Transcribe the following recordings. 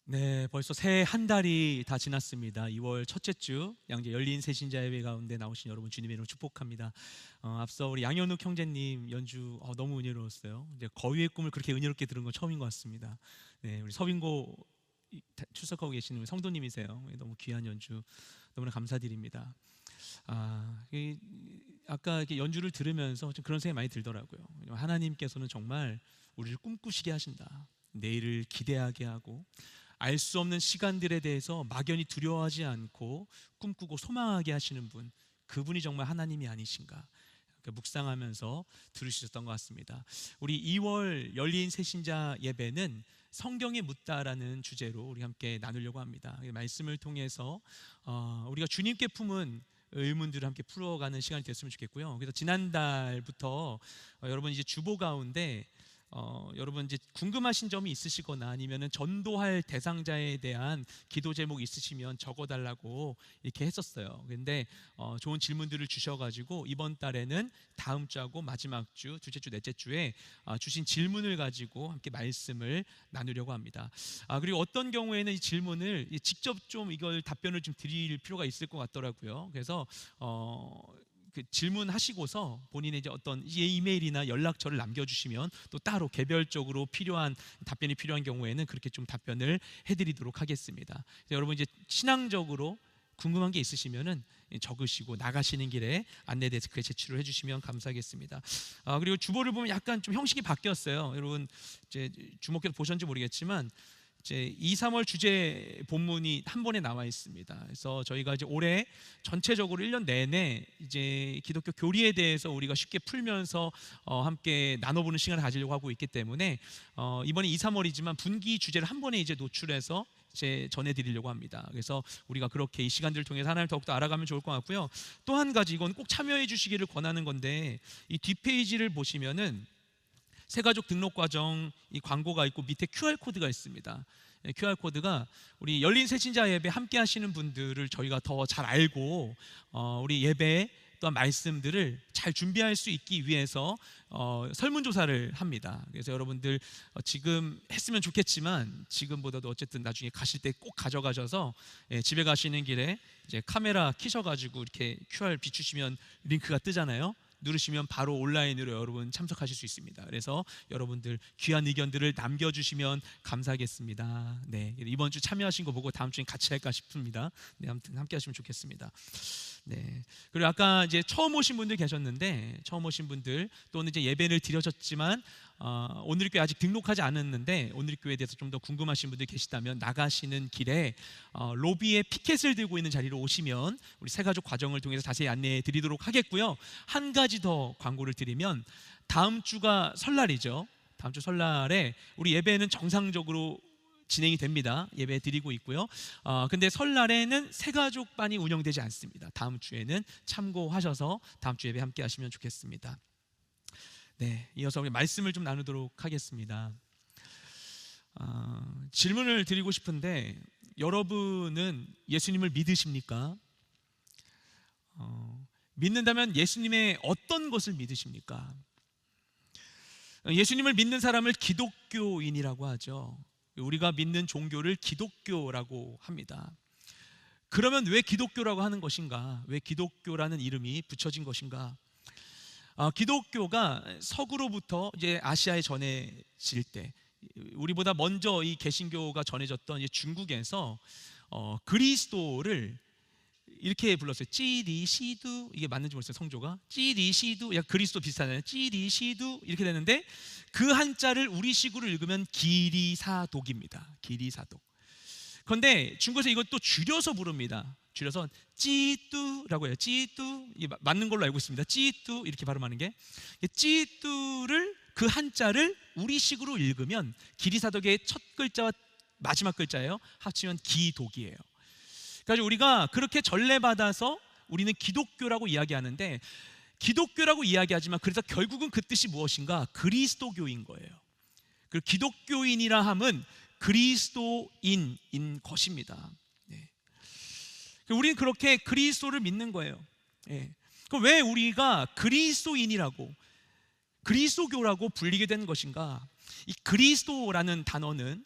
네, 벌써 새해 한 달이 다 지났습니다. 2월 첫째 주 양재 열린 새신자 예배 가운데 나오신 여러분 주님의 이름으로 축복합니다. 앞서 우리 양현욱 형제님 연주 너무 은혜로웠어요. 이제 거위의 꿈을 그렇게 은혜롭게 들은 건 처음인 것 같습니다. 네, 우리 서빙고 출석하고 계시는 성도님이세요. 너무 귀한 연주 너무나 감사드립니다. 아까 이렇게 연주를 들으면서 좀 그런 생각이 많이 들더라고요. 하나님께서는 정말 우리를 꿈꾸시게 하신다. 내일을 기대하게 하고 알 수 없는 시간들에 대해서 막연히 두려워하지 않고 꿈꾸고 소망하게 하시는 분, 그분이 정말 하나님이 아니신가 묵상하면서 들으셨던 것 같습니다. 우리 2월 열린 새신자 예배는 성경에 묻다라는 주제로 우리 함께 나누려고 합니다. 말씀을 통해서 우리가 주님께 품은 의문들을 함께 풀어가는 시간이 됐으면 좋겠고요. 그래서 지난달부터 여러분 이제 주보 가운데 여러분 이제 궁금하신 점이 있으시거나 아니면은 전도할 대상자에 대한 기도 제목 있으시면 적어달라고 이렇게 했었어요. 근데 좋은 질문들을 주셔가지고 이번 달에는 다음 주하고 마지막 주, 둘째 주, 넷째 주에 주신 질문을 가지고 함께 말씀을 나누려고 합니다. 그리고 어떤 경우에는 이 질문을 직접 좀 이걸 답변을 좀 드릴 필요가 있을 것 같더라고요. 그래서 그 질문하시고서 본인의 이제 어떤 이메일이나 연락처를 남겨주시면 또 따로 개별적으로 답변이 필요한 경우에는 그렇게 좀 답변을 해드리도록 하겠습니다. 여러분 이제 신앙적으로 궁금한 게 있으시면은 적으시고 나가시는 길에 안내 데스크에 제출을 해주시면 감사하겠습니다. 그리고 주보를 보면 약간 좀 형식이 바뀌었어요. 여러분 이제 주목해서 보셨는지 모르겠지만 이제 2, 3월 주제 본문이 한 번에 나와 있습니다. 그래서 저희가 이제 올해 전체적으로 1년 내내 이제 기독교 교리에 대해서 우리가 쉽게 풀면서 함께 나눠보는 시간을 가지려고 하고 있기 때문에 이번에 2, 3월이지만 분기 주제를 한 번에 이제 노출해서 이제 전해드리려고 합니다. 그래서 우리가 그렇게 이 시간들을 통해서 하나님을 더욱더 알아가면 좋을 것 같고요. 또 한 가지 이건 꼭 참여해 주시기를 권하는 건데 이 뒷페이지를 보시면은 새가족 등록 과정 이 광고가 있고 밑에 QR코드가 있습니다. QR코드가 우리 열린 새신자 예배 함께 하시는 분들을 저희가 더 잘 알고 우리 예배 또한 말씀들을 잘 준비할 수 있기 위해서 설문조사를 합니다. 그래서 여러분들 지금 했으면 좋겠지만 지금보다도 어쨌든 나중에 가실 때 꼭 가져가셔서 집에 가시는 길에 이제 카메라 켜셔가지고 이렇게 QR 비추시면 링크가 뜨잖아요. 누르시면 바로 온라인으로 여러분 참석하실 수 있습니다. 그래서 여러분들 귀한 의견들을 남겨주시면 감사하겠습니다. 네, 이번 주 참여하신 거 보고 다음 주엔 같이 할까 싶습니다. 네, 아무튼 함께 하시면 좋겠습니다. 네. 그리고 아까 이제 처음 오신 분들 계셨는데 처음 오신 분들 또는 이제 예배를 드려졌지만 오늘교회 아직 등록하지 않았는데 오늘교회에 대해서 좀 더 궁금하신 분들 계시다면 나가시는 길에 로비에 피켓을 들고 있는 자리로 오시면 우리 새가족 과정을 통해서 자세히 안내해 드리도록 하겠고요. 한 가지 더 광고를 드리면 다음 주가 설날이죠. 다음 주 설날에 우리 예배는 정상적으로 진행이 됩니다. 예배 드리고 있고요. 근데 설날에는 새가족반이 운영되지 않습니다. 다음 주에는 참고하셔서 다음 주 예배 함께 하시면 좋겠습니다. 네, 이어서 우리 말씀을 좀 나누도록 하겠습니다. 질문을 드리고 싶은데 여러분은 예수님을 믿으십니까? 믿는다면 예수님의 어떤 것을 믿으십니까? 예수님을 믿는 사람을 기독교인이라고 하죠. 우리가 믿는 종교를 기독교라고 합니다. 그러면 왜 기독교라고 하는 것인가? 왜 기독교라는 이름이 붙여진 것인가? 기독교가 서구로부터 이제 아시아에 전해질 때 우리보다 먼저 이 개신교가 전해졌던 이제 중국에서 그리스도를 이렇게 불렀어요. 찌리시두, 이게 맞는지 모르겠어요. 성조가 찌리시두, 약 그리스도 비슷하잖아요. 찌리시두 이렇게 되는데 그 한자를 우리식으로 읽으면 기리사독입니다. 기리사독. 그런데 중국에서 이것도 줄여서 부릅니다. 줄여서 찌뚜라고 해요. 찌뚜, 이게 맞는 걸로 알고 있습니다. 찌뚜 이렇게 발음하는 게 찌뚜를 그 한자를 우리식으로 읽으면 기리사독의 첫 글자와 마지막 글자예요. 합치면 기독이에요. 그래서 우리가 그렇게 전례받아서 우리는 기독교라고 이야기하는데 기독교라고 이야기하지만 그래서 결국은 그 뜻이 무엇인가? 그리스도교인 거예요. 그 기독교인이라 함은 그리스도인인 것입니다. 네. 우리는 그렇게 그리스도를 믿는 거예요. 네. 그럼 왜 우리가 그리스도인이라고 그리스도교라고 불리게 된 것인가? 이 그리스도라는 단어는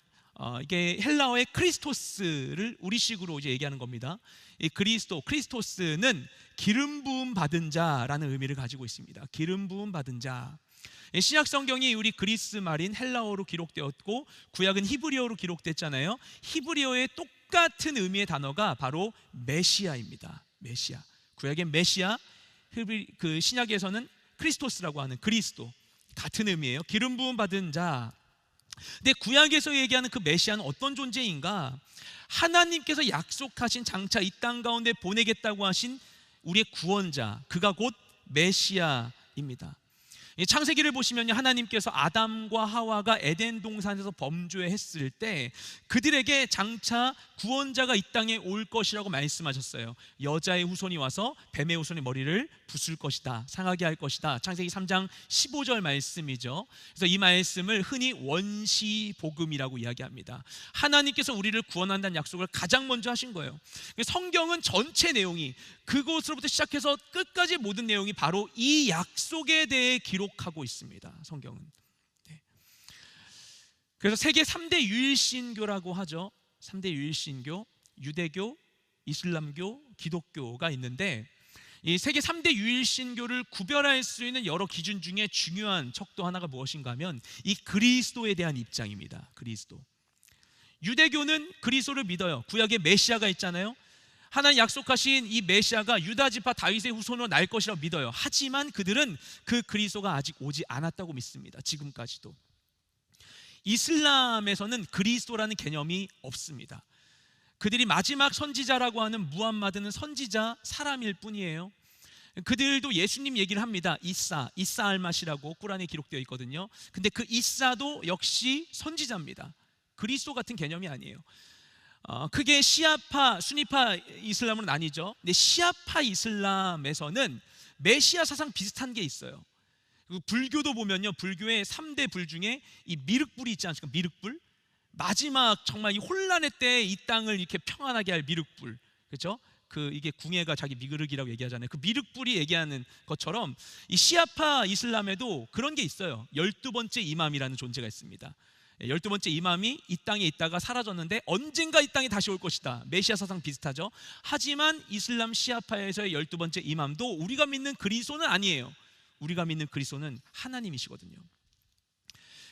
이게 헬라어의 크리스토스를 우리식으로 이제 얘기하는 겁니다. 이 크리스토스는 기름 부음 받은 자라는 의미를 가지고 있습니다. 기름 부음 받은 자. 신약 성경이 우리 그리스 말인 헬라어로 기록되었고 구약은 히브리어로 기록됐잖아요. 히브리어의 똑같은 의미의 단어가 바로 메시아입니다. 메시아. 구약의 메시아, 그 신약에서는 크리스토스라고 하는 그리스도, 같은 의미예요. 기름 부음 받은 자. 근데 구약에서 얘기하는 그 메시아는 어떤 존재인가? 하나님께서 약속하신 장차 이 땅 가운데 보내겠다고 하신 우리의 구원자, 그가 곧 메시아입니다. 창세기를 보시면요, 하나님께서 아담과 하와가 에덴 동산에서 범죄했을 때 그들에게 장차 구원자가 이 땅에 올 것이라고 말씀하셨어요. 여자의 후손이 와서 뱀의 후손의 머리를 부술 것이다, 상하게 할 것이다. 창세기 3장 15절 말씀이죠. 그래서 이 말씀을 흔히 원시복음이라고 이야기합니다. 하나님께서 우리를 구원한다는 약속을 가장 먼저 하신 거예요. 성경은 전체 내용이, 그곳으로부터 시작해서 끝까지 모든 내용이 바로 이 약속에 대해 기록하고 있습니다. 성경은. 그래서 세계 3대 유일신교라고 하죠. 3대 유일신교, 유대교, 이슬람교, 기독교가 있는데 이 세계 3대 유일신교를 구별할 수 있는 여러 기준 중에 중요한 척도 하나가 무엇인가 하면 이 그리스도에 대한 입장입니다. 그리스도. 유대교는 그리스도를 믿어요. 구약에 메시아가 있잖아요. 하나님 약속하신 이 메시아가 유다 지파 다윗의 후손으로 날 것이라고 믿어요. 하지만 그들은 그 그리스도가 아직 오지 않았다고 믿습니다. 지금까지도. 이슬람에서는 그리스도라는 개념이 없습니다. 그들이 마지막 선지자라고 하는 무함마드는 선지자 사람일 뿐이에요. 그들도 예수님 얘기를 합니다. 이사 알맛이라고 꾸란에 기록되어 있거든요. 근데 그 이사도 역시 선지자입니다. 그리스도 같은 개념이 아니에요. 크게 시아파, 수니파 이슬람으로 나뉘죠. 근데 시아파 이슬람에서는 메시아 사상 비슷한 게 있어요. 불교도 보면요, 불교의 3대 불 중에 이 미륵불이 있지 않습니까? 미륵불. 마지막 정말 이 혼란의 때 이 땅을 이렇게 평안하게 할 미륵불, 그렇죠? 이게 궁예가 자기 미륵이라고 얘기하잖아요. 그 미륵불이 얘기하는 것처럼 이 시아파 이슬람에도 그런 게 있어요. 12번째 이맘이라는 존재가 있습니다. 12번째 이맘이 이 땅에 있다가 사라졌는데 언젠가 이 땅에 다시 올 것이다. 메시아 사상 비슷하죠. 하지만 이슬람 시아파에서의 12번째 이맘도 우리가 믿는 그리스도는 아니에요. 우리가 믿는 그리스도는 하나님이시거든요.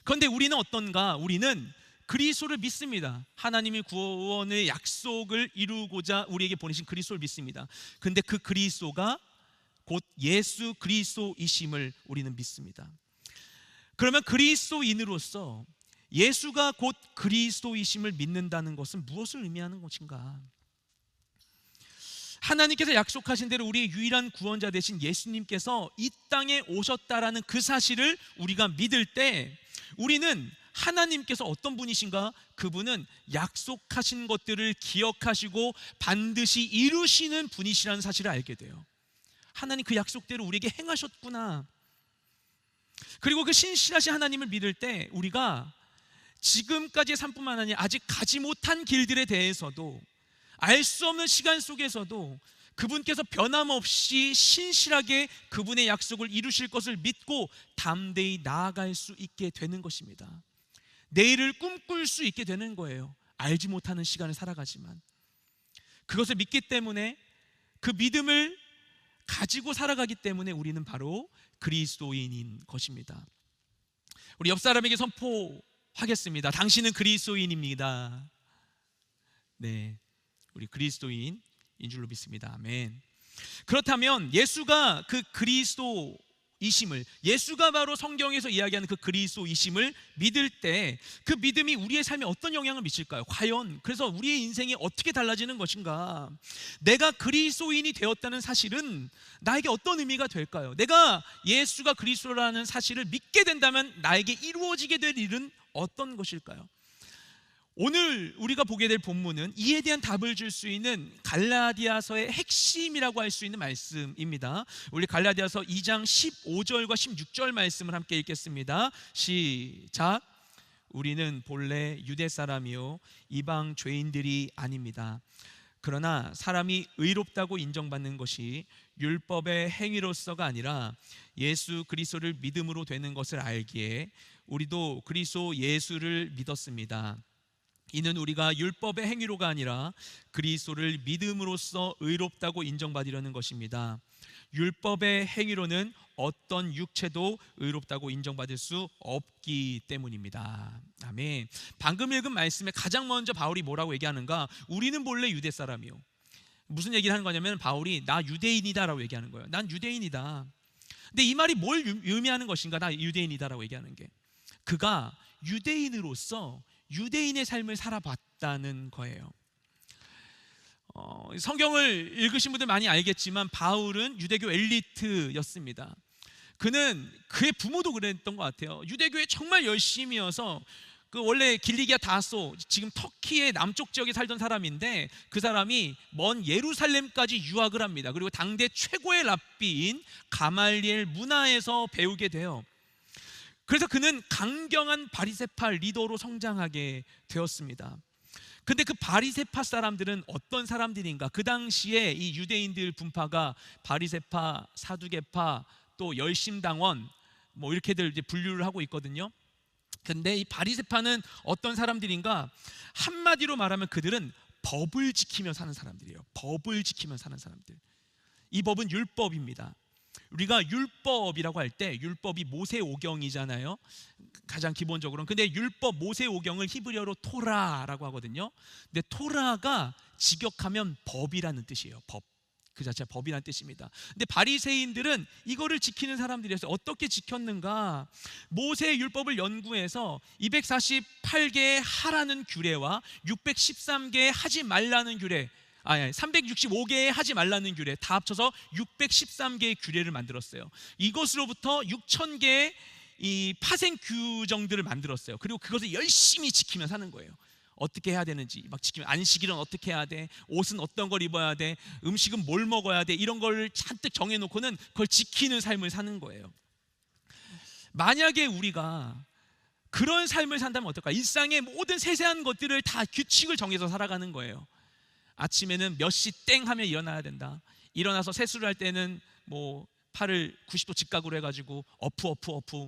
그런데 우리는 어떤가? 우리는 그리스도를 믿습니다. 하나님이 구원의 약속을 이루고자 우리에게 보내신 그리스도를 믿습니다. 그런데 그 그리스도가 곧 예수 그리스도이심을 우리는 믿습니다. 그러면 그리스도인으로서 예수가 곧 그리스도이심을 믿는다는 것은 무엇을 의미하는 것인가? 하나님께서 약속하신 대로 우리의 유일한 구원자 되신 예수님께서 이 땅에 오셨다라는 그 사실을 우리가 믿을 때 우리는 하나님께서 어떤 분이신가? 그분은 약속하신 것들을 기억하시고 반드시 이루시는 분이시라는 사실을 알게 돼요. 하나님 그 약속대로 우리에게 행하셨구나. 그리고 그 신실하신 하나님을 믿을 때 우리가 지금까지의 삶뿐만 아니라 아직 가지 못한 길들에 대해서도, 알 수 없는 시간 속에서도 그분께서 변함없이 신실하게 그분의 약속을 이루실 것을 믿고 담대히 나아갈 수 있게 되는 것입니다. 내일을 꿈꿀 수 있게 되는 거예요. 알지 못하는 시간을 살아가지만 그것을 믿기 때문에, 그 믿음을 가지고 살아가기 때문에 우리는 바로 그리스도인인 것입니다. 우리 옆 사람에게 선포하겠습니다. 당신은 그리스도인입니다. 네, 우리 그리스도인인 줄로 믿습니다. 아멘. 그렇다면 예수가 그 그리스도이심을, 예수가 바로 성경에서 이야기하는 그 그리스도이심을 믿을 때 그 믿음이 우리의 삶에 어떤 영향을 미칠까요? 과연 그래서 우리의 인생이 어떻게 달라지는 것인가? 내가 그리스도인이 되었다는 사실은 나에게 어떤 의미가 될까요? 내가 예수가 그리스도라는 사실을 믿게 된다면 나에게 이루어지게 될 일은 어떤 것일까요? 오늘 우리가 보게 될 본문은 이에 대한 답을 줄 수 있는 갈라디아서의 핵심이라고 할 수 있는 말씀입니다. 우리 갈라디아서 2장 15절과 16절 말씀을 함께 읽겠습니다. 시작. 우리는 본래 유대 사람이요 이방 죄인들이 아닙니다. 그러나 사람이 의롭다고 인정받는 것이 율법의 행위로서가 아니라 예수 그리스도를 믿음으로 되는 것을 알기에 우리도 그리스도 예수를 믿었습니다. 이는 우리가 율법의 행위로가 아니라 그리스도를 믿음으로써 의롭다고 인정받으려는 것입니다. 율법의 행위로는 어떤 육체도 의롭다고 인정받을 수 없기 때문입니다. 아멘. 방금 읽은 말씀에 가장 먼저 바울이 뭐라고 얘기하는가? 우리는 본래 유대 사람이요. 무슨 얘기를 하는 거냐면 바울이 나 유대인이다라고 얘기하는 거예요. 난 유대인이다. 근데 이 말이 뭘 의미하는 것인가? 나 유대인이다라고 얘기하는 게, 그가 유대인으로서 유대인의 삶을 살아봤다는 거예요. 성경을 읽으신 분들 많이 알겠지만 바울은 유대교 엘리트였습니다. 그는 그의 부모도 그랬던 것 같아요. 유대교에 정말 열심이어서 그 원래 길리기아 다소, 지금 터키의 남쪽 지역에 살던 사람인데 그 사람이 먼 예루살렘까지 유학을 합니다. 그리고 당대 최고의 랍비인 가말리엘 문화에서 배우게 돼요. 그래서 그는 강경한 바리새파 리더로 성장하게 되었습니다. 근데 그 바리새파 사람들은 어떤 사람들인가? 그 당시에 이 유대인들 분파가 바리새파, 사두개파, 또 열심당원 뭐 이렇게들 이제 분류를 하고 있거든요. 근데 이 바리새파는 어떤 사람들인가? 한마디로 말하면 그들은 법을 지키며 사는 사람들이에요. 법을 지키며 사는 사람들. 이 법은 율법입니다. 우리가 율법이라고 할 때 율법이 모세오경이잖아요, 가장 기본적으로는. 근데 율법 모세오경을 히브리어로 토라라고 하거든요. 근데 토라가 직역하면 법이라는 뜻이에요. 법, 그 자체가 법이라는 뜻입니다. 근데 바리새인들은 이거를 지키는 사람들이었어요. 어떻게 지켰는가? 모세 율법을 연구해서 248개의 하라는 규례와 613개의 하지 말라는 규례, 365개의 하지 말라는 규례 다 합쳐서 613개의 규례를 만들었어요. 이것으로부터 6,000개의 이 파생 규정들을 만들었어요. 그리고 그것을 열심히 지키며 사는 거예요. 어떻게 해야 되는지 막 지키면, 안식일은 어떻게 해야 돼, 옷은 어떤 걸 입어야 돼, 음식은 뭘 먹어야 돼, 이런 걸 잔뜩 정해놓고는 그걸 지키는 삶을 사는 거예요. 만약에 우리가 그런 삶을 산다면 어떨까? 일상의 모든 세세한 것들을 다 규칙을 정해서 살아가는 거예요. 아침에는 몇 시 땡 하면 일어나야 된다. 일어나서 세수를 할 때는 뭐 팔을 90도 직각으로 해가지고 어프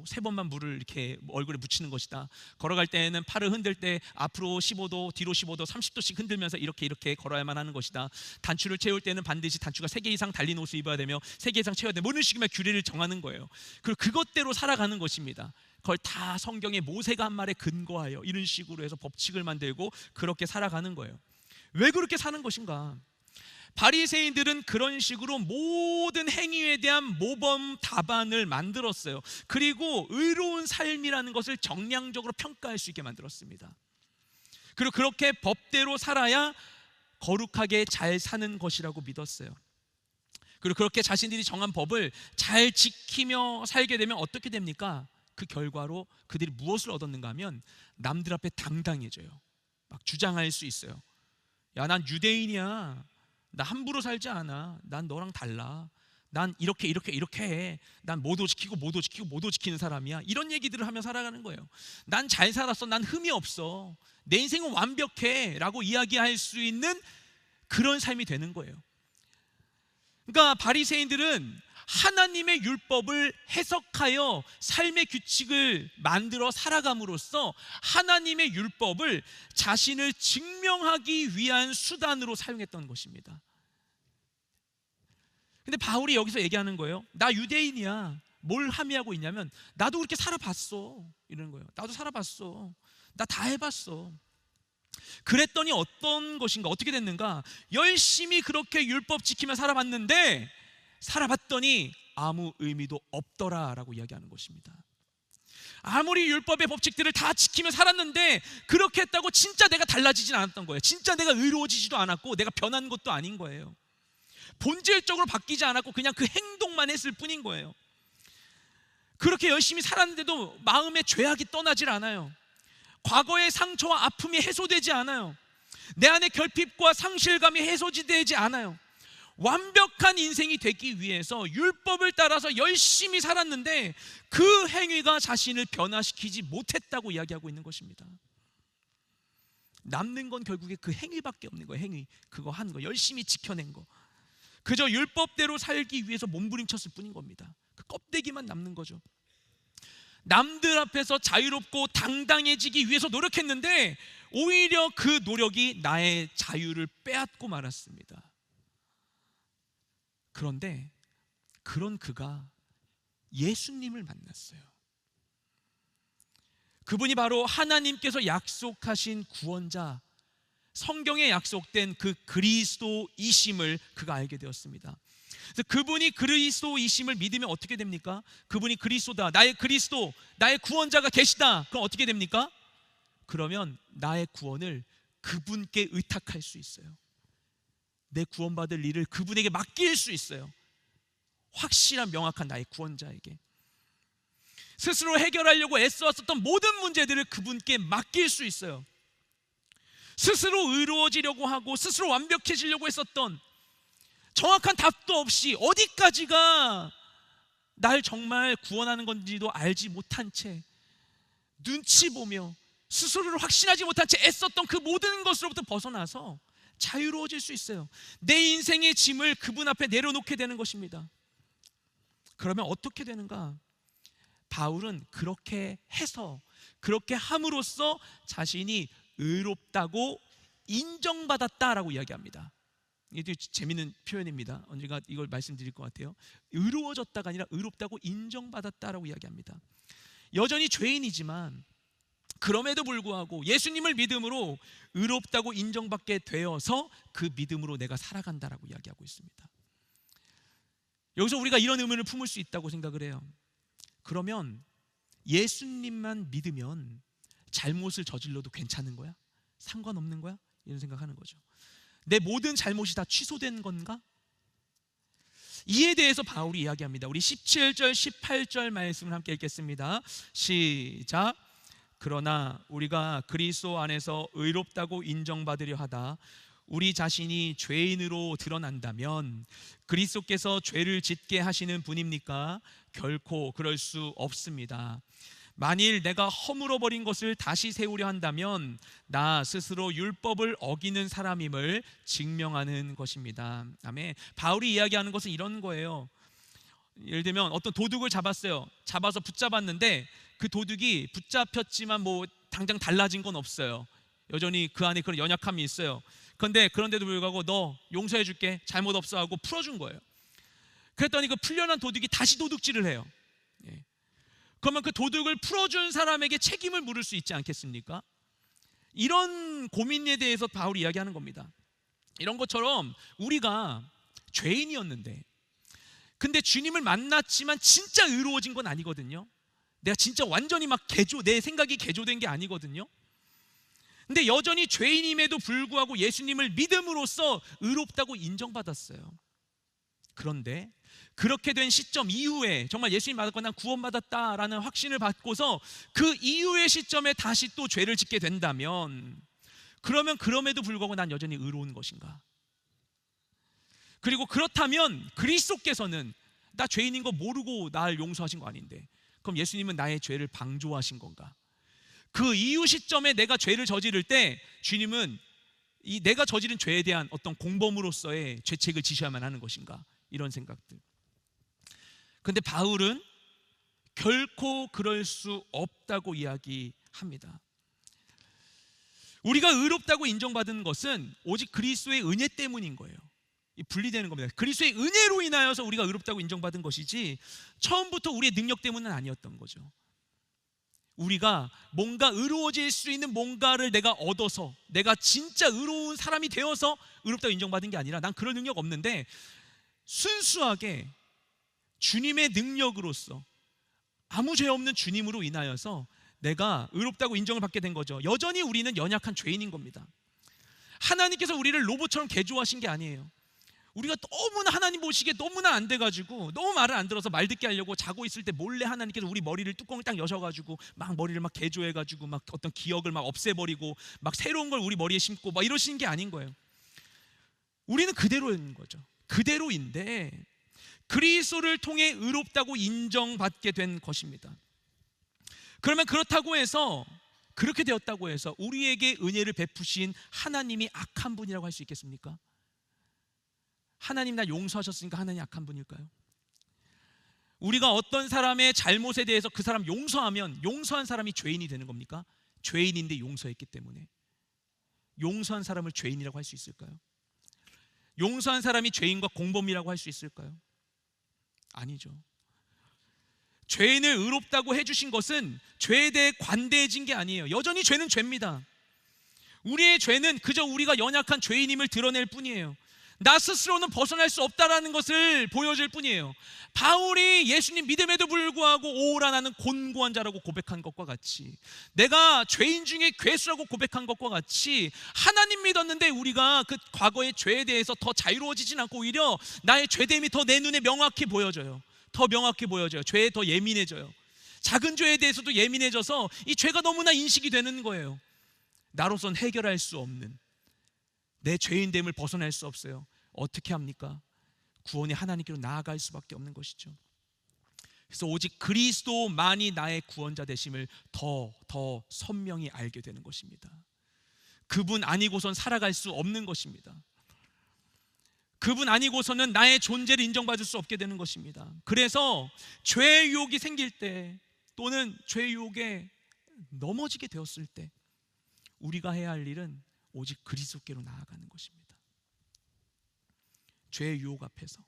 3번만 물을 이렇게 얼굴에 묻히는 것이다. 걸어갈 때는 팔을 흔들 때 앞으로 15도, 뒤로 15도, 30도씩 흔들면서 이렇게 걸어야만 하는 것이다. 단추를 채울 때는 반드시 단추가 3개 이상 달린 옷을 입어야 되며 3개 이상 채워야 돼. 뭐 이런 식의 규례를 정하는 거예요. 그리고 그것대로 살아가는 것입니다. 그걸 다 성경의 모세가 한 말에 근거하여 이런 식으로 해서 법칙을 만들고 그렇게 살아가는 거예요. 왜 그렇게 사는 것인가? 바리새인들은 그런 식으로 모든 행위에 대한 모범 답안을 만들었어요. 그리고 의로운 삶이라는 것을 정량적으로 평가할 수 있게 만들었습니다. 그리고 그렇게 법대로 살아야 거룩하게 잘 사는 것이라고 믿었어요. 그리고 그렇게 자신들이 정한 법을 잘 지키며 살게 되면 어떻게 됩니까? 그 결과로 그들이 무엇을 얻었는가 하면 남들 앞에 당당해져요. 막 주장할 수 있어요. 야, 난 유대인이야. 나 함부로 살지 않아. 난 너랑 달라. 난 이렇게 해. 난 뭐도 지키는 사람이야. 이런 얘기들을 하며 살아가는 거예요. 난 잘 살았어. 난 흠이 없어. 내 인생은 완벽해 라고 이야기할 수 있는 그런 삶이 되는 거예요. 그러니까 바리새인들은 하나님의 율법을 해석하여 삶의 규칙을 만들어 살아감으로써 하나님의 율법을 자신을 증명하기 위한 수단으로 사용했던 것입니다. 근데 바울이 여기서 얘기하는 거예요. 나 유대인이야. 뭘 함의하고 있냐면 나도 그렇게 살아봤어 이러는 거예요. 나도 살아봤어. 나 다 해봤어. 그랬더니 어떤 것인가, 어떻게 됐는가? 열심히 그렇게 율법 지키며 살아봤더니 아무 의미도 없더라라고 이야기하는 것입니다. 아무리 율법의 법칙들을 다 지키며 살았는데 그렇게 했다고 진짜 내가 달라지진 않았던 거예요. 진짜 내가 의로워지지도 않았고 내가 변한 것도 아닌 거예요. 본질적으로 바뀌지 않았고 그냥 그 행동만 했을 뿐인 거예요. 그렇게 열심히 살았는데도 마음의 죄악이 떠나질 않아요. 과거의 상처와 아픔이 해소되지 않아요. 내 안의 결핍과 상실감이 해소되지 않아요. 완벽한 인생이 되기 위해서 율법을 따라서 열심히 살았는데 그 행위가 자신을 변화시키지 못했다고 이야기하고 있는 것입니다. 남는 건 결국에 그 행위밖에 없는 거예요. 행위, 그거 한 거, 열심히 지켜낸 거. 그저 율법대로 살기 위해서 몸부림쳤을 뿐인 겁니다. 그 껍데기만 남는 거죠. 남들 앞에서 자유롭고 당당해지기 위해서 노력했는데 오히려 그 노력이 나의 자유를 빼앗고 말았습니다. 그런데 그런 그가 예수님을 만났어요. 그분이 바로 하나님께서 약속하신 구원자, 성경에 약속된 그 그리스도이심을 그가 알게 되었습니다. 그래서 그분이 그리스도이심을 믿으면 어떻게 됩니까? 그분이 그리스도다, 나의 그리스도, 나의 구원자가 계시다. 그럼 어떻게 됩니까? 그러면 나의 구원을 그분께 의탁할 수 있어요. 내 구원받을 일을 그분에게 맡길 수 있어요. 확실한 명확한 나의 구원자에게. 스스로 해결하려고 애써왔었던 모든 문제들을 그분께 맡길 수 있어요. 스스로 의로워지려고 하고 스스로 완벽해지려고 했었던, 정확한 답도 없이 어디까지가 날 정말 구원하는 건지도 알지 못한 채, 눈치 보며 스스로를 확신하지 못한 채 애썼던 그 모든 것으로부터 벗어나서 자유로워질 수 있어요. 내 인생의 짐을 그분 앞에 내려놓게 되는 것입니다. 그러면 어떻게 되는가? 바울은 그렇게 해서, 그렇게 함으로써 자신이 의롭다고 인정받았다라고 이야기합니다. 이게 재미있는 표현입니다. 언젠가 이걸 말씀드릴 것 같아요. 의로워졌다가 아니라 의롭다고 인정받았다라고 이야기합니다. 여전히 죄인이지만 그럼에도 불구하고 예수님을 믿음으로 의롭다고 인정받게 되어서 그 믿음으로 내가 살아간다라고 이야기하고 있습니다. 여기서 우리가 이런 의문을 품을 수 있다고 생각을 해요. 그러면 예수님만 믿으면 잘못을 저질러도 괜찮은 거야? 상관없는 거야? 이런 생각하는 거죠. 내 모든 잘못이 다 취소된 건가? 이에 대해서 바울이 이야기합니다. 우리 17절 18절 말씀을 함께 읽겠습니다. 시작. 그러나 우리가 그리스도 안에서 의롭다고 인정받으려 하다 우리 자신이 죄인으로 드러난다면 그리스도께서 죄를 짓게 하시는 분입니까? 결코 그럴 수 없습니다. 만일 내가 허물어버린 것을 다시 세우려 한다면 나 스스로 율법을 어기는 사람임을 증명하는 것입니다. 아멘. 바울이 이야기하는 것은 이런 거예요. 예를 들면 어떤 도둑을 잡았어요. 잡아서 붙잡았는데 그 도둑이 붙잡혔지만 뭐 당장 달라진 건 없어요. 여전히 그 안에 그런 연약함이 있어요. 그런데도 불구하고 너 용서해 줄게, 잘못 없어 하고 풀어준 거예요. 그랬더니 그 풀려난 도둑이 다시 도둑질을 해요. 그러면 그 도둑을 풀어준 사람에게 책임을 물을 수 있지 않겠습니까? 이런 고민에 대해서 바울이 이야기하는 겁니다. 이런 것처럼 우리가 죄인이었는데 근데 주님을 만났지만 진짜 의로워진 건 아니거든요. 내가 진짜 완전히 막 내 생각이 개조된 게 아니거든요. 근데 여전히 죄인임에도 불구하고 예수님을 믿음으로써 의롭다고 인정받았어요. 그런데 그렇게 된 시점 이후에 정말 예수님 받았고 난 구원받았다라는 확신을 받고서 그 이후의 시점에 다시 또 죄를 짓게 된다면 그러면 그럼에도 불구하고 난 여전히 의로운 것인가? 그리고 그렇다면 그리스도께서는 나 죄인인 거 모르고 날 용서하신 거 아닌데 그럼 예수님은 나의 죄를 방조하신 건가? 그 이후 시점에 내가 죄를 저지를 때 주님은 이 내가 저지른 죄에 대한 어떤 공범으로서의 죄책을 지셔야만 하는 것인가? 이런 생각들. 근데 바울은 결코 그럴 수 없다고 이야기합니다. 우리가 의롭다고 인정받은 것은 오직 그리스도의 은혜 때문인 거예요. 분리되는 겁니다. 그리스도의 은혜로 인하여서 우리가 의롭다고 인정받은 것이지 처음부터 우리의 능력 때문은 아니었던 거죠. 우리가 뭔가 의로워질 수 있는 뭔가를 내가 얻어서 내가 진짜 의로운 사람이 되어서 의롭다고 인정받은 게 아니라 난 그럴 능력 없는데 순수하게 주님의 능력으로서 아무 죄 없는 주님으로 인하여서 내가 의롭다고 인정을 받게 된 거죠. 여전히 우리는 연약한 죄인인 겁니다. 하나님께서 우리를 로봇처럼 개조하신 게 아니에요. 우리가 너무나 하나님 보시기에 너무나 안 돼가지고 너무 말을 안 들어서 말 듣게 하려고 자고 있을 때 몰래 하나님께서 우리 머리를 뚜껑을 딱 여셔가지고 막 머리를 막 개조해가지고 막 어떤 기억을 막 없애버리고 막 새로운 걸 우리 머리에 심고 막 이러시는 게 아닌 거예요. 우리는 그대로인 거죠. 그대로인데 그리스도를 통해 의롭다고 인정받게 된 것입니다. 그러면 그렇다고 해서 그렇게 되었다고 해서 우리에게 은혜를 베푸신 하나님이 악한 분이라고 할 수 있겠습니까? 하나님 날 용서하셨으니까 하나님 악한 분일까요? 우리가 어떤 사람의 잘못에 대해서 그 사람 용서하면 용서한 사람이 죄인이 되는 겁니까? 죄인인데 용서했기 때문에. 용서한 사람을 죄인이라고 할 수 있을까요? 용서한 사람이 죄인과 공범이라고 할 수 있을까요? 아니죠. 죄인을 의롭다고 해주신 것은 죄에 대해 관대해진 게 아니에요. 여전히 죄는 죄입니다. 우리의 죄는 그저 우리가 연약한 죄인임을 드러낼 뿐이에요. 나 스스로는 벗어날 수 없다라는 것을 보여줄 뿐이에요. 바울이 예수님 믿음에도 불구하고 오라 나는 곤고한 자라고 고백한 것과 같이, 내가 죄인 중에 괴수라고 고백한 것과 같이, 하나님 믿었는데 우리가 그 과거의 죄에 대해서 더 자유로워지진 않고 오히려 나의 죄됨이 더 내 눈에 명확히 보여져요. 더 명확히 보여져요. 죄에 더 예민해져요. 작은 죄에 대해서도 예민해져서 이 죄가 너무나 인식이 되는 거예요. 나로선 해결할 수 없는 내 죄인됨을 벗어날 수 없어요. 어떻게 합니까? 구원이 하나님께로 나아갈 수밖에 없는 것이죠. 그래서 오직 그리스도만이 나의 구원자 되심을 더 선명히 알게 되는 것입니다. 그분 아니고선 살아갈 수 없는 것입니다. 그분 아니고서는 나의 존재를 인정받을 수 없게 되는 것입니다. 그래서 죄의 유혹이 생길 때, 또는 죄의 유혹에 넘어지게 되었을 때 우리가 해야 할 일은 오직 그리스도께로 나아가는 것입니다. 죄의 유혹 앞에서,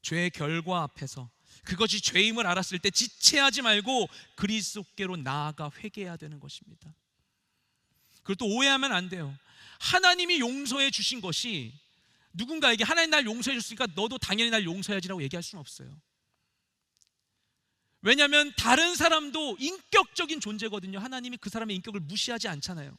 죄의 결과 앞에서, 그것이 죄임을 알았을 때 지체하지 말고 그리스도께로 나아가 회개해야 되는 것입니다. 그리고 또 오해하면 안 돼요. 하나님이 용서해 주신 것이 누군가에게 하나님 날 용서해 줬으니까 너도 당연히 날 용서해야지라고 얘기할 수는 없어요. 왜냐하면 다른 사람도 인격적인 존재거든요. 하나님이 그 사람의 인격을 무시하지 않잖아요.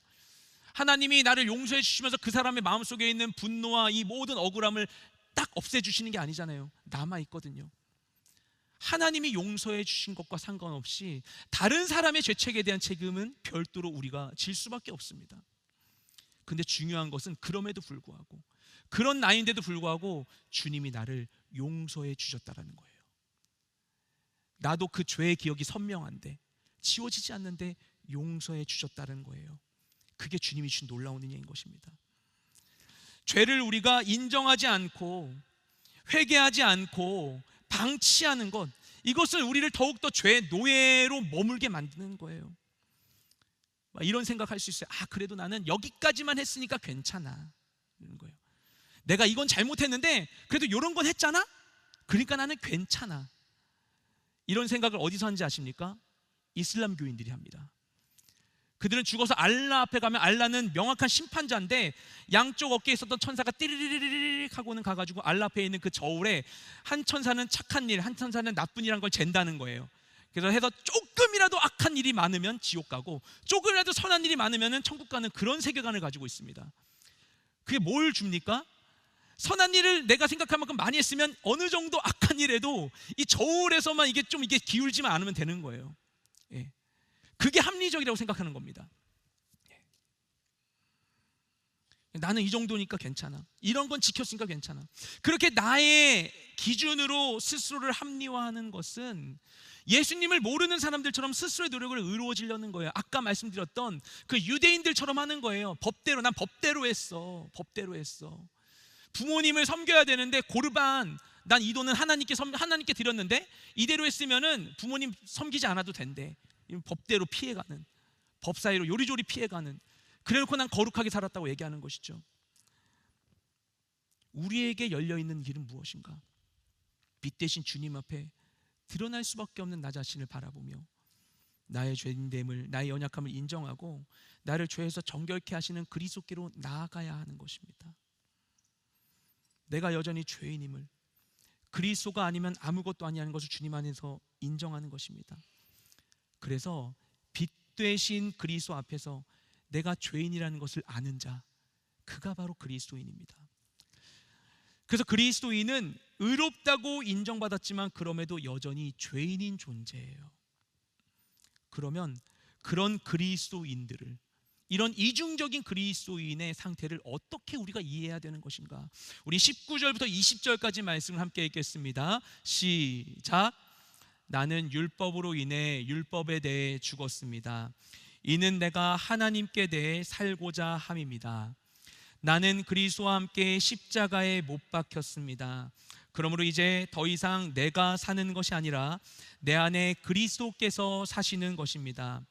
하나님이 나를 용서해 주시면서 그 사람의 마음속에 있는 분노와 이 모든 억울함을 딱 없애주시는 게 아니잖아요. 남아있거든요. 하나님이 용서해 주신 것과 상관없이 다른 사람의 죄책에 대한 책임은 별도로 우리가 질 수밖에 없습니다. 근데 중요한 것은 그럼에도 불구하고, 그런 나인데도 불구하고 주님이 나를 용서해 주셨다는 거예요. 나도 그 죄의 기억이 선명한데, 지워지지 않는데 용서해 주셨다는 거예요. 그게 주님이 주신 놀라운 은혜인 것입니다. 죄를 우리가 인정하지 않고 회개하지 않고 방치하는 것, 이것은 우리를 더욱더 죄의 노예로 머물게 만드는 거예요. 이런 생각할 수 있어요. 그래도 나는 여기까지만 했으니까 괜찮아, 이런 거예요. 내가 이건 잘못했는데 그래도 이런 건 했잖아? 그러니까 나는 괜찮아. 이런 생각을 어디서 하는지 아십니까? 이슬람교인들이 합니다. 그들은 죽어서 알라 앞에 가면 알라는 명확한 심판자인데, 양쪽 어깨에 있었던 천사가 띠리리리릭 하고는 가가지고 알라 앞에 있는 그 저울에 한 천사는 착한 일, 한 천사는 나쁜 일한 걸 잰다는 거예요. 그래서 해서 조금이라도 악한 일이 많으면 지옥 가고 조금이라도 선한 일이 많으면 천국 가는 그런 세계관을 가지고 있습니다. 그게 뭘 줍니까? 선한 일을 내가 생각할 만큼 많이 했으면 어느 정도 악한 일에도 이 저울에서만 이게 기울지만 않으면 되는 거예요. 예. 그게 합리적이라고 생각하는 겁니다. 나는 이 정도니까 괜찮아, 이런 건 지켰으니까 괜찮아. 그렇게 나의 기준으로 스스로를 합리화하는 것은 예수님을 모르는 사람들처럼 스스로의 노력을 의로워지려는 거예요. 아까 말씀드렸던 그 유대인들처럼 하는 거예요. 법대로, 난 법대로 했어. 부모님을 섬겨야 되는데 고르반, 난 이 돈은 하나님께 드렸는데 이대로 했으면은 부모님 섬기지 않아도 된대. 법대로 피해가는, 법 사이로 요리조리 피해가는, 그래놓고 난 거룩하게 살았다고 얘기하는 것이죠. 우리에게 열려있는 길은 무엇인가? 빛 대신 주님 앞에 드러날 수밖에 없는 나 자신을 바라보며 나의 죄인됨을, 나의 연약함을 인정하고 나를 죄에서 정결케 하시는 그리스도께로 나아가야 하는 것입니다. 내가 여전히 죄인임을, 그리스도가 아니면 아무것도 아니라는 것을 주님 안에서 인정하는 것입니다. 그래서 빛 되신 그리스도 앞에서 내가 죄인이라는 것을 아는 자, 그가 바로 그리스도인입니다. 그래서 그리스도인은 의롭다고 인정받았지만 그럼에도 여전히 죄인인 존재예요. 그러면 그런 그리스도인들을, 이런 이중적인 그리스도인의 상태를 어떻게 우리가 이해해야 되는 것인가? 우리 19절부터 20절까지 말씀을 함께 읽겠습니다. 시작. 나는 율법으로 인해 율법에 대해 죽었습니다. 이는 내가 하나님께 대해 살고자 함입니다. 나는 그리스도와 함께 십자가에 못 박혔습니다. 그러므로 이제 더 이상 내가 사는 것이 아니라 내 안에 그리스도께서 사시는 것입니다.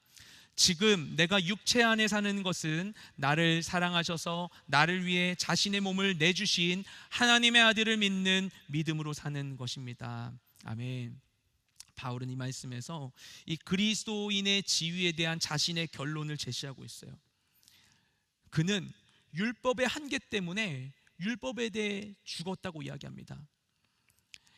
지금 내가 육체 안에 사는 것은 나를 사랑하셔서 나를 위해 자신의 몸을 내주신 하나님의 아들을 믿는 믿음으로 사는 것입니다. 아멘. 바울은 이 말씀에서 이 그리스도인의 지위에 대한 자신의 결론을 제시하고 있어요. 그는 율법의 한계 때문에 율법에 대해 죽었다고 이야기합니다.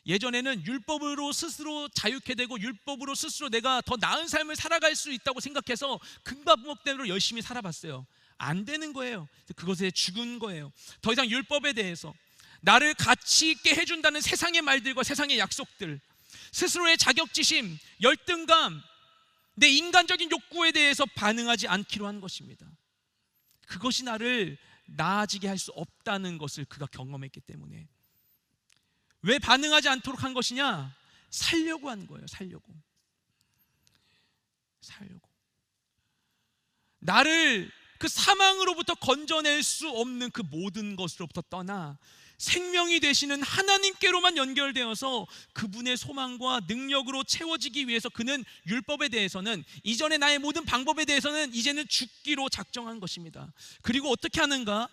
예전에는 율법으로 스스로 자유케 되고 율법으로 스스로 내가 더 나은 삶을 살아갈 수 있다고 생각해서 금과목대로 열심히 살아봤어요. 안 되는 거예요. 그것에 죽은 거예요. 더 이상 율법에 대해서 나를 가치 있게 해준다는 세상의 말들과 세상의 약속들, 스스로의 자격지심, 열등감, 내 인간적인 욕구에 대해서 반응하지 않기로 한 것입니다. 그것이 나를 나아지게 할 수 없다는 것을 그가 경험했기 때문에. 왜 반응하지 않도록 한 것이냐? 살려고 한 거예요. 살려고. 나를 그 사망으로부터 건져낼 수 없는 그 모든 것으로부터 떠나 생명이 되시는 하나님께로만 연결되어서 그분의 소망과 능력으로 채워지기 위해서 그는 율법에 대해서는, 이전의 나의 모든 방법에 대해서는 이제는 죽기로 작정한 것입니다. 그리고 어떻게 하는가?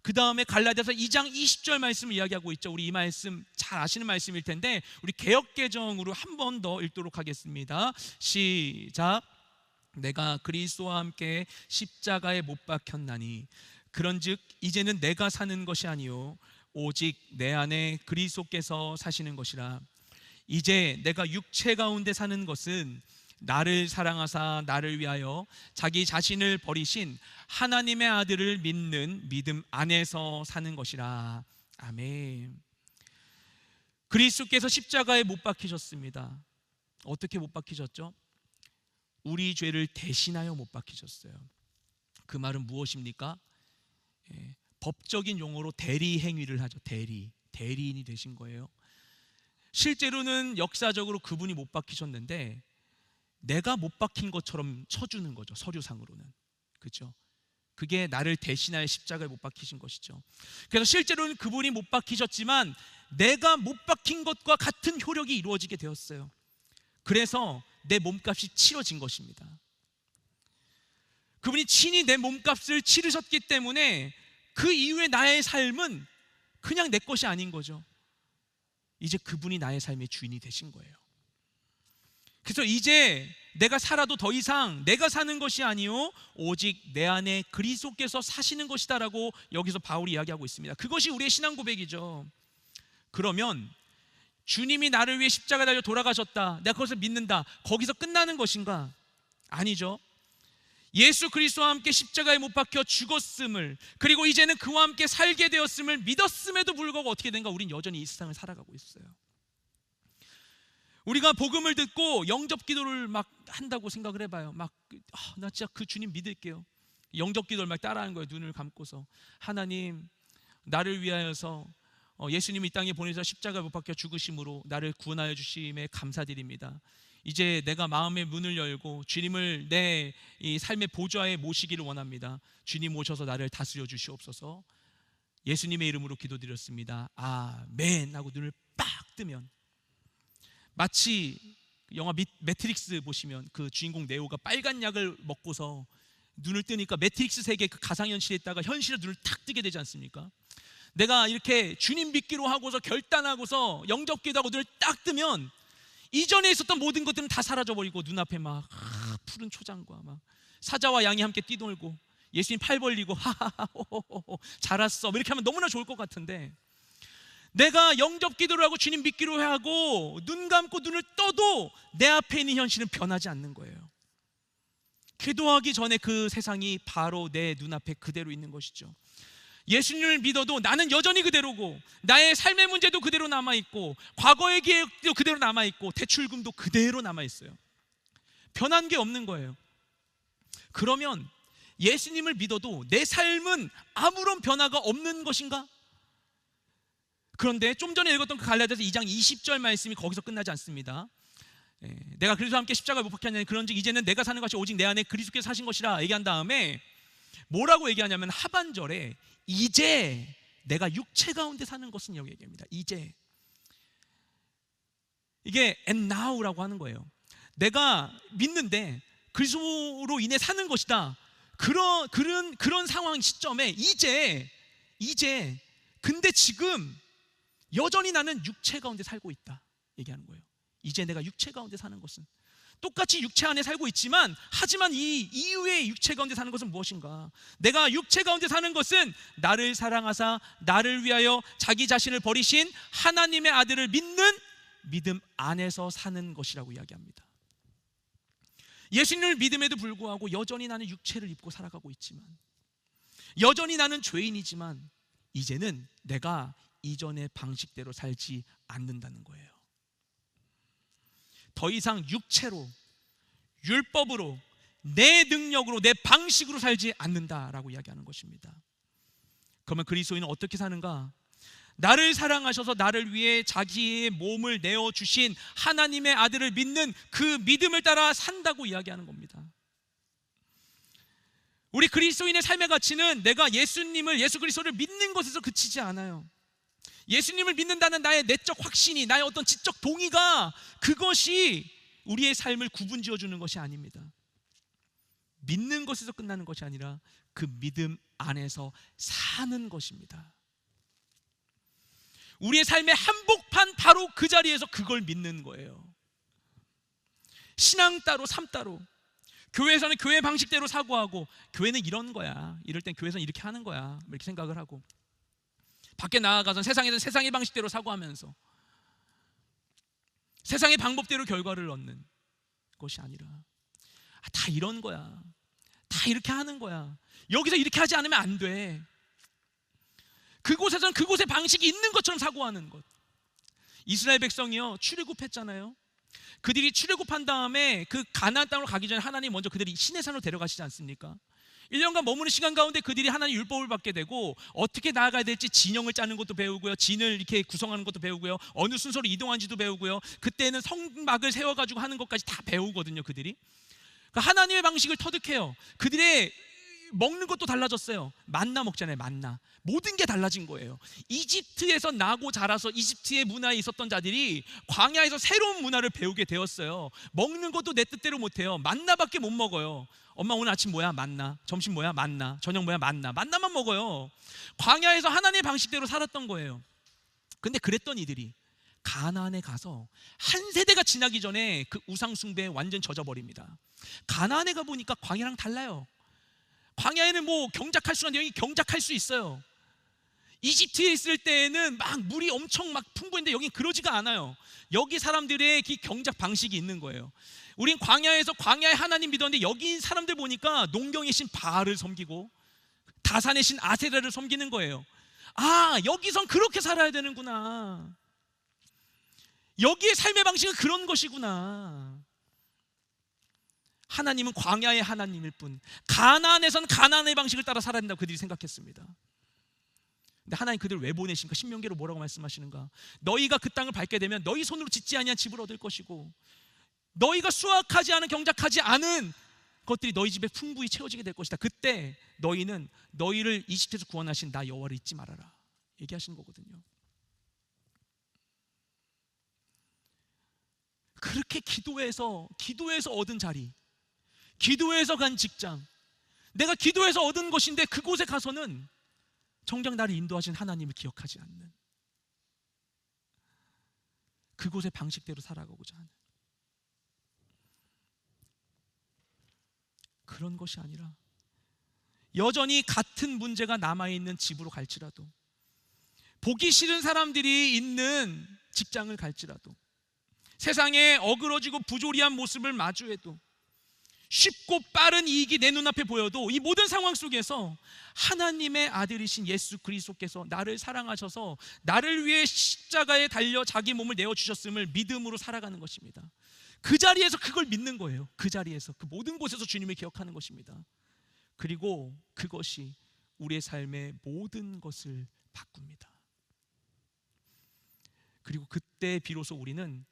그 다음에 갈라디아서 2장 20절 말씀을 이야기하고 있죠. 우리 이 말씀 잘 아시는 말씀일 텐데 우리 개역개정으로 한 번 더 읽도록 하겠습니다. 시작. 내가 그리스도와 함께 십자가에 못 박혔나니 그런즉 이제는 내가 사는 것이 아니요 오직 내 안에 그리스도께서 사시는 것이라. 이제 내가 육체 가운데 사는 것은 나를 사랑하사 나를 위하여 자기 자신을 버리신 하나님의 아들을 믿는 믿음 안에서 사는 것이라. 아멘. 그리스도께서 십자가에 못 박히셨습니다. 어떻게 못 박히셨죠? 우리 죄를 대신하여 못 박히셨어요. 그 말은 무엇입니까? 법적인 용어로 대리 행위를 하죠. 대리인이 되신 거예요. 실제로는 역사적으로 그분이 못 박히셨는데 내가 못 박힌 것처럼 쳐주는 거죠. 서류상으로는. 그렇죠? 그게 나를 대신하여 십자가에 못 박히신 것이죠. 그래서 실제로는 그분이 못 박히셨지만 내가 못 박힌 것과 같은 효력이 이루어지게 되었어요. 그래서 내 몸값이 치러진 것입니다. 그분이 친히 내 몸값을 치르셨기 때문에 그 이후에 나의 삶은 그냥 내 것이 아닌 거죠. 이제 그분이 나의 삶의 주인이 되신 거예요. 그래서 이제 내가 살아도 더 이상 내가 사는 것이 아니요 오직 내 안에 그리스도께서 사시는 것이다라고 여기서 바울이 이야기하고 있습니다. 그것이 우리의 신앙 고백이죠. 그러면 주님이 나를 위해 십자가 달려 돌아가셨다, 내가 그것을 믿는다, 거기서 끝나는 것인가? 아니죠. 예수 그리스도와 함께 십자가에 못 박혀 죽었음을, 그리고 이제는 그와 함께 살게 되었음을 믿었음에도 불구하고 어떻게 된가? 우린 여전히 이 세상을 살아가고 있어요. 우리가 복음을 듣고 영접 기도를 막 한다고 생각을 해봐요. 나 진짜 그 주님 믿을게요. 영접 기도를 막 따라하는 거예요. 눈을 감고서. 하나님, 나를 위하여서 예수님이 이 땅에 보내서 십자가에 못 박혀 죽으심으로 나를 구원하여 주심에 감사드립니다. 이제 내가 마음의 문을 열고 주님을 내 이 삶의 보좌에 모시기를 원합니다. 주님 오셔서 나를 다스려 주시옵소서. 예수님의 이름으로 기도드렸습니다. 아멘 하고 눈을 빡 뜨면 마치 영화 매트릭스 보시면 그 주인공 네오가 빨간 약을 먹고서 눈을 뜨니까 매트릭스 세계 그 가상현실에 있다가 현실에 눈을 탁 뜨게 되지 않습니까? 내가 이렇게 주님 믿기로 하고서 결단하고서 영접 기도하고 눈을 딱 뜨면 이전에 있었던 모든 것들은 다 사라져버리고 눈앞에 막 푸른 초장과 막 사자와 양이 함께 뛰놀고 예수님 팔 벌리고 하하하 호호호 잘 왔어 이렇게 하면 너무나 좋을 것 같은데, 내가 영접 기도를 하고 주님 믿기로 하고 눈 감고 눈을 떠도 내 앞에 있는 현실은 변하지 않는 거예요. 기도하기 전에 그 세상이 바로 내 눈앞에 그대로 있는 것이죠. 예수님을 믿어도 나는 여전히 그대로고, 나의 삶의 문제도 그대로 남아있고, 과거의 기억도 그대로 남아있고, 대출금도 그대로 남아있어요. 변한 게 없는 거예요. 그러면 예수님을 믿어도 내 삶은 아무런 변화가 없는 것인가? 그런데 좀 전에 읽었던 그 갈라디아서 2장 20절 말씀이 거기서 끝나지 않습니다. 내가 그리스도와 함께 십자가에 못 박혔느니 그런즉 이제는 내가 사는 것이 오직 내 안에 그리스도께서 사신 것이라 얘기한 다음에 뭐라고 얘기하냐면 하반절에 이제 내가 육체 가운데 사는 것은 여기 얘기합니다. 이제. 이게 and now라고 하는 거예요. 내가 믿는데 그리스도로 인해 사는 것이다. 그런 상황 시점에 이제 근데 지금 여전히 나는 육체 가운데 살고 있다 얘기하는 거예요. 이제 내가 육체 가운데 사는 것은 똑같이 육체 안에 살고 있지만 하지만 이 이후에 육체 가운데 사는 것은 무엇인가? 내가 육체 가운데 사는 것은 나를 사랑하사 나를 위하여 자기 자신을 버리신 하나님의 아들을 믿는 믿음 안에서 사는 것이라고 이야기합니다. 예수님을 믿음에도 불구하고 여전히 나는 육체를 입고 살아가고 있지만, 여전히 나는 죄인이지만 이제는 내가 이전의 방식대로 살지 않는다는 거예요. 더 이상 육체로, 율법으로, 내 능력으로, 내 방식으로 살지 않는다라고 이야기하는 것입니다. 그러면 그리스도인은 어떻게 사는가? 나를 사랑하셔서 나를 위해 자기의 몸을 내어주신 하나님의 아들을 믿는 그 믿음을 따라 산다고 이야기하는 겁니다. 우리 그리스도인의 삶의 가치는 내가 예수 그리스도를 믿는 것에서 그치지 않아요. 예수님을 믿는다는 나의 내적 확신이, 나의 어떤 지적 동의가 그것이 우리의 삶을 구분지어주는 것이 아닙니다. 믿는 것에서 끝나는 것이 아니라 그 믿음 안에서 사는 것입니다. 우리의 삶의 한복판 바로 그 자리에서 그걸 믿는 거예요. 신앙 따로 삶 따로. 교회에서는 교회 방식대로 사고하고, 교회는 이런 거야, 이럴 땐 교회에서는 이렇게 하는 거야, 이렇게 생각을 하고, 밖에 나아가서 세상에서는 세상의 방식대로 사고하면서 세상의 방법대로 결과를 얻는 것이 아니라 다 이런 거야, 다 이렇게 하는 거야, 여기서 이렇게 하지 않으면 안 돼, 그곳에서는 그곳의 방식이 있는 것처럼 사고하는 것. 이스라엘 백성이요 출애굽했잖아요. 그들이 출애굽한 다음에 그 가나안 땅으로 가기 전에 하나님 먼저 그들이 시내산으로 데려가시지 않습니까? 1년간 머무는 시간 가운데 그들이 하나님 율법을 받게 되고, 어떻게 나아가야 될지 진영을 짜는 것도 배우고요, 진을 이렇게 구성하는 것도 배우고요, 어느 순서로 이동하는지도 배우고요, 그때는 성막을 세워가지고 하는 것까지 다 배우거든요. 그들이 하나님의 방식을 터득해요. 그들의 먹는 것도 달라졌어요. 만나 먹잖아요. 만나. 모든 게 달라진 거예요. 이집트에서 나고 자라서 이집트의 문화에 있었던 자들이 광야에서 새로운 문화를 배우게 되었어요. 먹는 것도 내 뜻대로 못해요. 만나밖에 못 먹어요. 엄마 오늘 아침 뭐야? 만나. 점심 뭐야? 만나. 저녁 뭐야? 만나. 만나만 먹어요. 광야에서 하나님의 방식대로 살았던 거예요. 근데 그랬던 이들이 가나안에 가서 한 세대가 지나기 전에 그 우상 숭배에 완전 젖어버립니다. 가나안에 가보니까 광야랑 달라요. 광야에는 뭐 경작할 수가 있는데 여기 경작할 수 있어요. 이집트에 있을 때에는 막 물이 엄청 막 풍부했는데 여긴 그러지가 않아요. 여기 사람들의 그 경작 방식이 있는 거예요. 우린 광야에서 광야의 하나님 믿었는데 여기 사람들 보니까 농경의 신 바알을 섬기고 다산의 신 아세라를 섬기는 거예요. 아, 여기선 그렇게 살아야 되는구나. 여기의 삶의 방식은 그런 것이구나. 하나님은 광야의 하나님일 뿐, 가나안에서는 가나안의 방식을 따라 살아야 된다고 그들이 생각했습니다. 근데 하나님 그들을 왜 보내신가? 신명기로 뭐라고 말씀하시는가? 너희가 그 땅을 밟게 되면 너희 손으로 짓지 아니한 집을 얻을 것이고, 너희가 수확하지 않은, 경작하지 않은 것들이 너희 집에 풍부히 채워지게 될 것이다. 그때 너희는 너희를 이집트에서 구원하신 나 여호와를 잊지 말아라 얘기하시는 거거든요. 그렇게 기도해서 얻은 자리, 기도해서 간 직장, 내가 기도해서 얻은 것인데 그곳에 가서는 정작 나를 인도하신 하나님을 기억하지 않는, 그곳의 방식대로 살아가고자 하는 그런 것이 아니라, 여전히 같은 문제가 남아있는 집으로 갈지라도, 보기 싫은 사람들이 있는 직장을 갈지라도, 세상에 어그러지고 부조리한 모습을 마주해도, 쉽고 빠른 이익이 내 눈앞에 보여도, 이 모든 상황 속에서 하나님의 아들이신 예수 그리스도께서 나를 사랑하셔서 나를 위해 십자가에 달려 자기 몸을 내어주셨음을 믿음으로 살아가는 것입니다. 그 자리에서 그걸 믿는 거예요. 그 자리에서, 그 모든 곳에서 주님을 기억하는 것입니다. 그리고 그것이 우리의 삶의 모든 것을 바꿉니다. 그리고 그때 비로소 우리는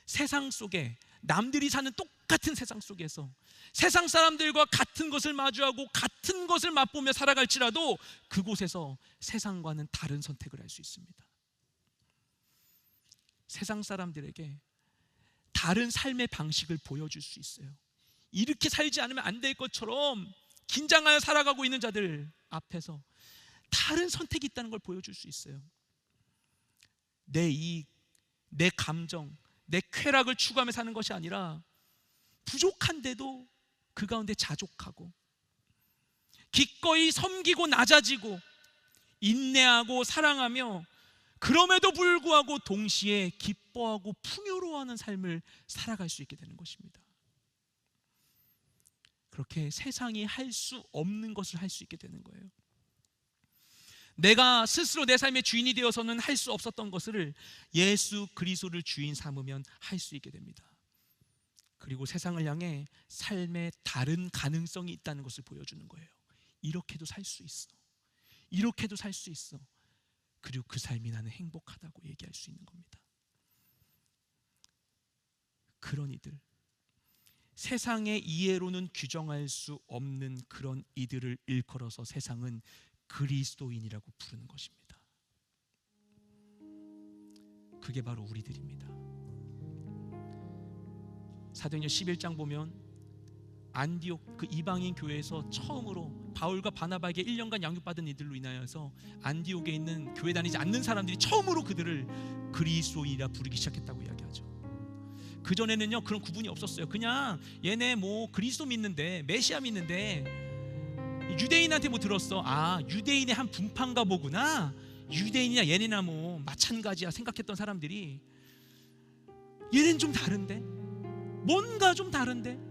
세상 속에 남들이 사는 똑같은 세상 속에서 세상 사람들과 같은 것을 마주하고 같은 것을 맛보며 살아갈지라도 그곳에서 세상과는 다른 선택을 할 수 있습니다. 세상 사람들에게 다른 삶의 방식을 보여줄 수 있어요. 이렇게 살지 않으면 안 될 것처럼 긴장하여 살아가고 있는 자들 앞에서 다른 선택이 있다는 걸 보여줄 수 있어요. 내 이익, 내 감정, 내 쾌락을 추구하며 사는 것이 아니라 부족한데도 그 가운데 자족하고 기꺼이 섬기고 낮아지고 인내하고 사랑하며 그럼에도 불구하고 동시에 기뻐하고 풍요로워하는 삶을 살아갈 수 있게 되는 것입니다. 그렇게 세상이 할 수 없는 것을 할 수 있게 되는 거예요. 내가 스스로 내 삶의 주인이 되어서는 할 수 없었던 것을 예수 그리스도를 주인 삼으면 할 수 있게 됩니다. 그리고 세상을 향해 삶의 다른 가능성이 있다는 것을 보여주는 거예요. 이렇게도 살 수 있어. 이렇게도 살 수 있어. 그리고 그 삶이 나는 행복하다고 얘기할 수 있는 겁니다. 그런 이들, 세상의 이해로는 규정할 수 없는 그런 이들을 일컬어서 세상은 그리스도인이라고 부르는 것입니다. 그게 바로 우리들입니다. 사도행전 11장 보면 안디옥 그 이방인 교회에서 처음으로 바울과 바나바에게 1년간 양육받은 이들로 인하여서 안디옥에 있는 교회 다니지 않는 사람들이 처음으로 그들을 그리스도인이라 부르기 시작했다고 이야기하죠. 그전에는요 그런 구분이 없었어요. 그냥 얘네 뭐 그리스도 믿는데 메시아 믿는데 유대인한테 뭐 들었어. 아 유대인의 한 분파인가 보구나. 유대인이냐 얘네나 뭐 마찬가지야 생각했던 사람들이 얘는 좀 다른데 뭔가 좀 다른데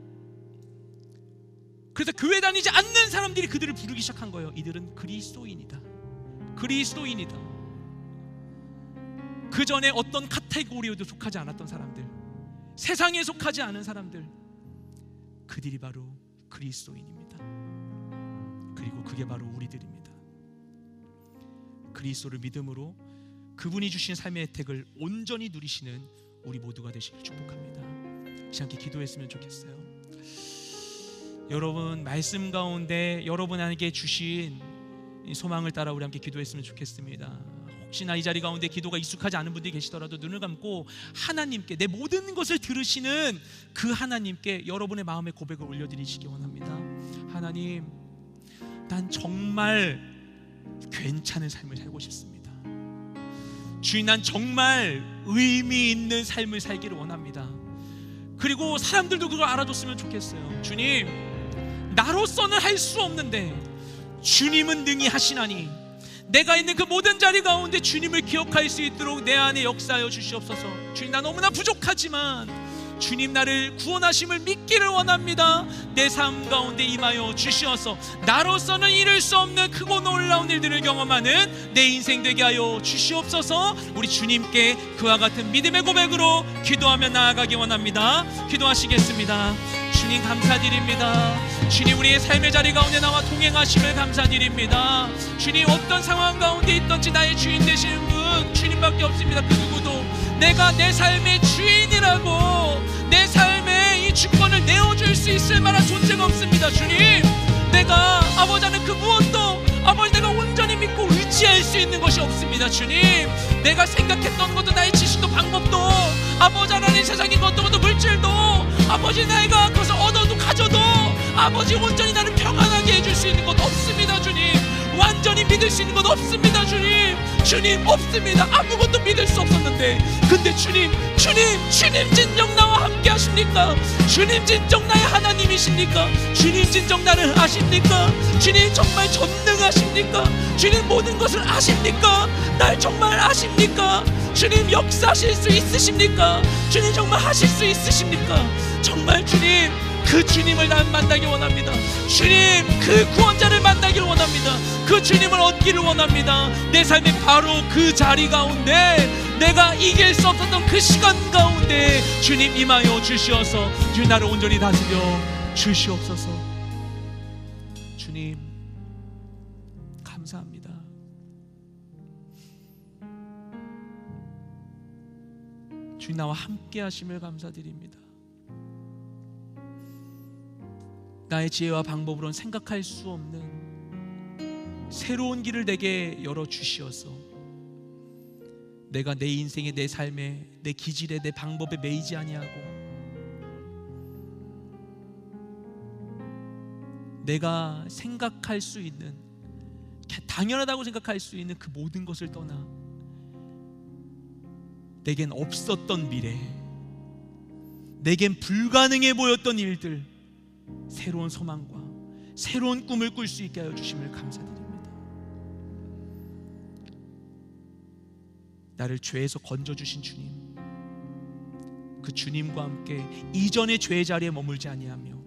그래서 교회 다니지 않는 사람들이 그들을 부르기 시작한 거예요. 이들은 그리스도인이다. 그리스도인이다. 그 전에 어떤 카테고리에도 속하지 않았던 사람들, 세상에 속하지 않은 사람들, 그들이 바로 그리스도인입니다. 그리고 그게 바로 우리들입니다. 그리스도를 믿음으로 그분이 주신 삶의 혜택을 온전히 누리시는 우리 모두가 되시길 축복합니다. 함께 기도했으면 좋겠어요. 여러분 말씀 가운데 여러분에게 주신 소망을 따라 우리 함께 기도했으면 좋겠습니다. 혹시나 이 자리 가운데 기도가 익숙하지 않은 분들이 계시더라도 눈을 감고 하나님께 내 모든 것을 들으시는 그 하나님께 여러분의 마음의 고백을 올려드리시기 원합니다. 하나님, 난 정말 괜찮은 삶을 살고 싶습니다. 주님, 난 정말 의미 있는 삶을 살기를 원합니다. 그리고 사람들도 그걸 알아줬으면 좋겠어요. 주님, 나로서는 할 수 없는데 주님은 능히 하시나니 내가 있는 그 모든 자리 가운데 주님을 기억할 수 있도록 내 안에 역사하여 주시옵소서. 주님, 나 너무나 부족하지만 주님 나를 구원하심을 믿기를 원합니다. 내 삶 가운데 임하여 주시어서 나로서는 이룰 수 없는 크고 놀라운 일들을 경험하는 내 인생 되게 하여 주시옵소서. 우리 주님께 그와 같은 믿음의 고백으로 기도하며 나아가기 원합니다. 기도하시겠습니다. 주님 감사드립니다. 주님, 우리의 삶의 자리 가운데 나와 동행하심을 감사드립니다. 주님, 어떤 상황 가운데 있든지 나의 주인 되시는 분 주님밖에 없습니다. 그 누구도 내가 내 삶의 주인이라고 내 삶의 이 주권을 내어줄 수 있을 만한 존재가 없습니다. 주님, 내가 아버지 하는 그 무엇도 아버지 내가 온전히 믿고 의지할 수 있는 것이 없습니다. 주님, 내가 생각했던 것도 나의 지식도 방법도 아버지 하나님 세상의 것도 물질도 아버지 내가 그것을 얻어도 가져도 아버지 온전히 나를 평안하게 해줄 수 있는 것 없습니다. 주님, 완전히 믿을 수 있는 것 없습니다. 주님, 주님 없습니다. 아무것도 믿을 수 없었는데 근데 주님 진정 나와 함께 하십니까? 주님 진정 나의 하나님이십니까? 주님 진정 나를 아십니까? 주님 정말 전능하십니까? 주님 모든 것을 아십니까? 날 정말 아십니까? 주님 역사하실 수 있으십니까? 주님 정말 하실 수 있으십니까? 정말 주님, 그 주님을 난 만나기 원합니다. 주님, 그 구원자를 만나기를 원합니다. 그 주님을 얻기를 원합니다. 내 삶의 바로 그 자리 가운데 내가 이길 수 없었던 그 시간 가운데 주님 임하여 주시어서 주님 나를 온전히 다스려 주시옵소서. 주님 감사합니다. 주님 나와 함께 하심을 감사드립니다. 나의 지혜와 방법으로는 생각할 수 없는 새로운 길을 내게 열어주시어서 내가 내 인생에, 내 삶에, 내 기질에, 내 방법에 매이지 아니하고 내가 생각할 수 있는, 당연하다고 생각할 수 있는 그 모든 것을 떠나 내겐 없었던 미래, 내겐 불가능해 보였던 일들, 새로운 소망과 새로운 꿈을 꿀 수 있게 하여 주심을 감사드립니다. 나를 죄에서 건져주신 주님, 그 주님과 함께 이전의 죄의 자리에 머물지 아니하며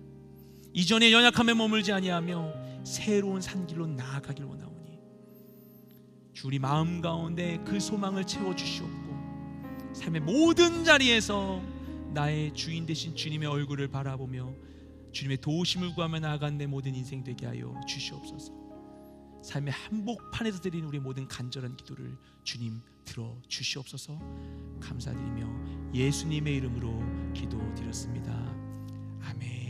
이전의 연약함에 머물지 아니하며 새로운 산길로 나아가길 원하오니 주 우리 마음 가운데 그 소망을 채워주시옵고 삶의 모든 자리에서 나의 주인 되신 주님의 얼굴을 바라보며 주님의 도우심을 구하며 나아간 내 모든 인생 되게 하여 주시옵소서. 삶의 한복판에서 드리는 우리 모든 간절한 기도를 주님 들어주시옵소서. 감사드리며 예수님의 이름으로 기도드렸습니다. 아멘.